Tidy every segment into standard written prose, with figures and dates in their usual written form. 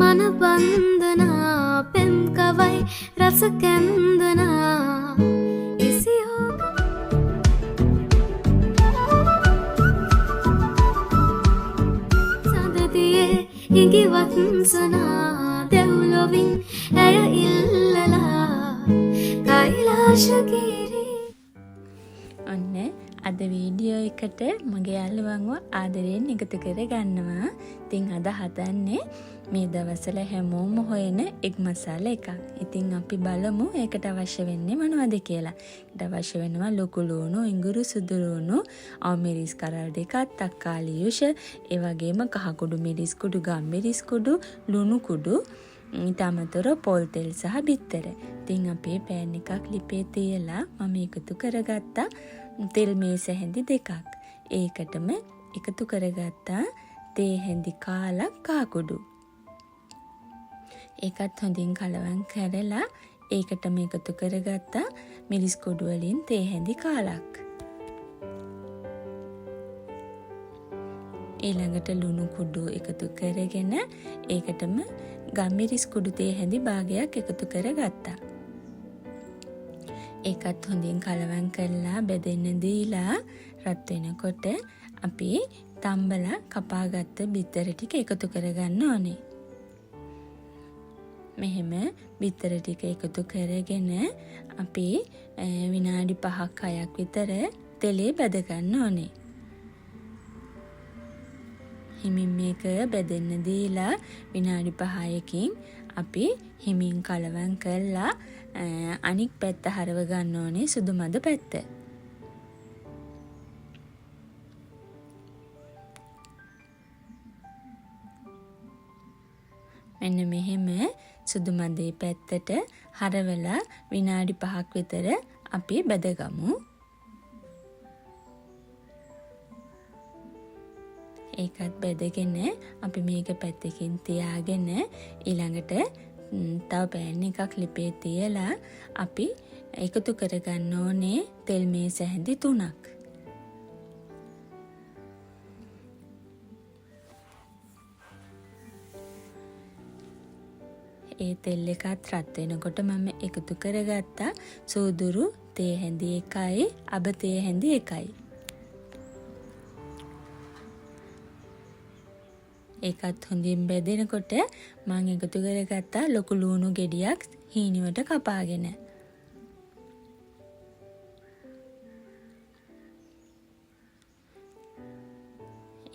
මනබන්දනා පෙම් කවයි රස කැන්දනා ඉසියෝග සඳතියේ ඉඟිවත්සනා දෙව්ලොවින් ඇය ඉල්ලලා කෛලාශගිරි. ඔන්න අද වීඩියෝ එකට මගේ යාළුවන්ව ආදරයෙන් එකතු කර ගන්නවා. ඉතින් අද හදන්නේ මේ දවස්වල හැමෝම හොයන එග් මසාලා එකක්. ඉතින් අපි බලමු ඒකට අවශ්‍ය වෙන්නේ මොනවද කියලා. ඒකට අවශ්‍ය වෙනවා ලොකු ලුණු, ඉඟුරු, සුදු ලුණු, අවමිරිස් කරල් දෙකක්, තක්කාලි යුෂ, ඒ වගේම කහ කුඩු මිරිස් කුඩු, ගම්මිරිස් කුඩු, ලුණු කුඩු, ඊට අමතරව පොල් තෙල් සහ බිත්තර. ඉතින් අපි පෑන් එකක් ලිපේ තියලා මම එකතු කරගත්තා තෙල් මේස හැඳි දෙකක්. ඒකටම එකතු කරගත්තා තේ හැඳි කාලක් කහ කුඩු. ඒකත් හොඳින් කලවම් කරලා ඒකටම එකතු කරගත්තා මිරිස් කුඩු වලින් තේ හැඳි කාලක්. ඊළඟට ලුණු කුඩු එකතු කරගෙන ඒකටම ගම්මිරිස් කුඩු තේ හැඳි භාගයක් එකතු කරගත්තා. ඒකත් හොඳින් කලවම් කරලා බෙදෙන්න දීලා රත් වෙනකොට අපි තම්බලා කපාගත්ත බිත්තර ටික එකතු කරගන්න ඕනේ. මෙහෙම බිත්තර ටික එකතු කරගෙන අපි විනාඩි 5ක් 6ක් විතර තෙලේ බැද ගන්න ඕනේ. හිමින් මේක බෙදෙන්න දීලා විනාඩි 5කින් අපි හිමින් කලවම් කරලා අනික් පැත්ත හරව ගන්න ඕනේ සුදු මද පැත්ත. මෙන්න මෙහෙම සුදු මදේ පැත්තට හරවලා විනාඩි 5ක් විතර අපි බැදගමු. ඒකත් බැදගෙන අපි මේක පැත්තකින් තියාගෙන ඊළඟට තව පෑන් එකක් ලිපේ තියලා අපි එකතු කරගන්න ඕනේ තෙල් මේස හැඳි 3ක්. ඒ තෙල් එකත් රත් වෙනකොට මම එකතු කරගත්තා සූදුරු තේ හැඳි 1යි, අබ තේ හැඳි 1යි. ඒකත් හොඳින් බෙදෙනකොට මම එකතු කරගත්තා ලොකු ලුණු ගෙඩියක් හීනිවට කපාගෙන.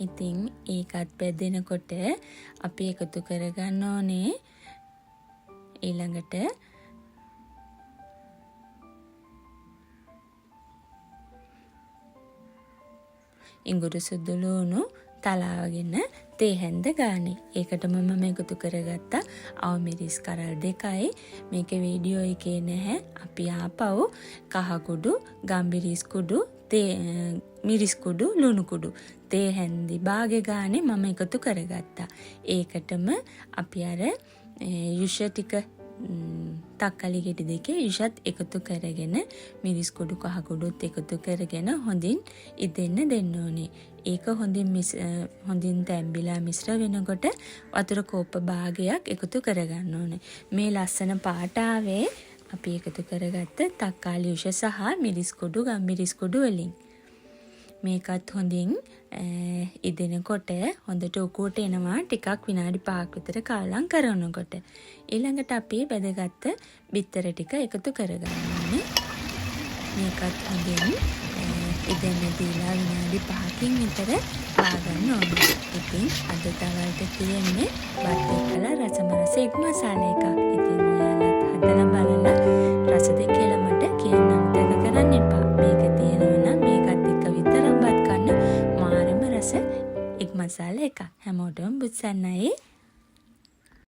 ඉතින් ඒකත් බෙදෙනකොට අපි එකතු කරගන්න ඕනේ ඊළඟට ඉඟුරු සුදු ලුණු තලාවගෙන තේ හැඳ ගානේ. ඒකටම මම එකතු කරගත්තා අවමිරිස් කරල් 2යි. මේකේ වීඩියෝ එකේ නැහැ. අපි ආපහු කහ කුඩු, ගම්මිරිස් කුඩු, මිරිස් කුඩු, ලුණු කුඩු තේ හැඳි භාගෙ ගානේ මම එකතු කරගත්තා. ඒකටම අපි අර යුෂ ටික තක්කලි ගෙඩි දෙකේ යුෂත් එකතු කරගෙන මිරිස් කුඩු කහ කුඩුත් එකතු කරගෙන හොඳින් ඉදෙන්න දෙන්න ඕනේ. ඒක හොඳින් තැම්බිලා මිශ්‍ර වෙනකොට වතුර කෝප්ප භාගයක් එකතු කරගන්න ඕනේ. මේ ලස්සන පාට ආවේ අපි එකතු කරගත්ත තක්කාලි යුෂ සහ මිරිස් කුඩු ගම්මිරිස් කුඩු වලින්. මේකත් හොඳින් ඉදෙනකොට හොඳට උකුවට එනවා ටිකක් විනාඩි 5ක් විතර කාලම් කරනකොට. ඊළඟට අපි බෙදගත්ත බිත්තර ටික එකතු කරගන්න ඕනේ. මේකත් හොඳින් ඉදෙන්න දීලා විනාඩි 5කින් විතර පාගන්න ඕනේ. ඉතින් අද දවල්ට තියෙන්නේ බත් එක්කලා රසමරස එග් මසාලා එකක්. ඉතින් ඔයාලත් හදලා බලලා රසද කියලා මට කියන්න අමතක කරන්න එපා. මේක තියෙනවා නම් මේකත් එක්ක විතරක් බත් කන්න මාරම රස එග් මසාලා එකක්. හැමෝටම බුත්සන්නයි.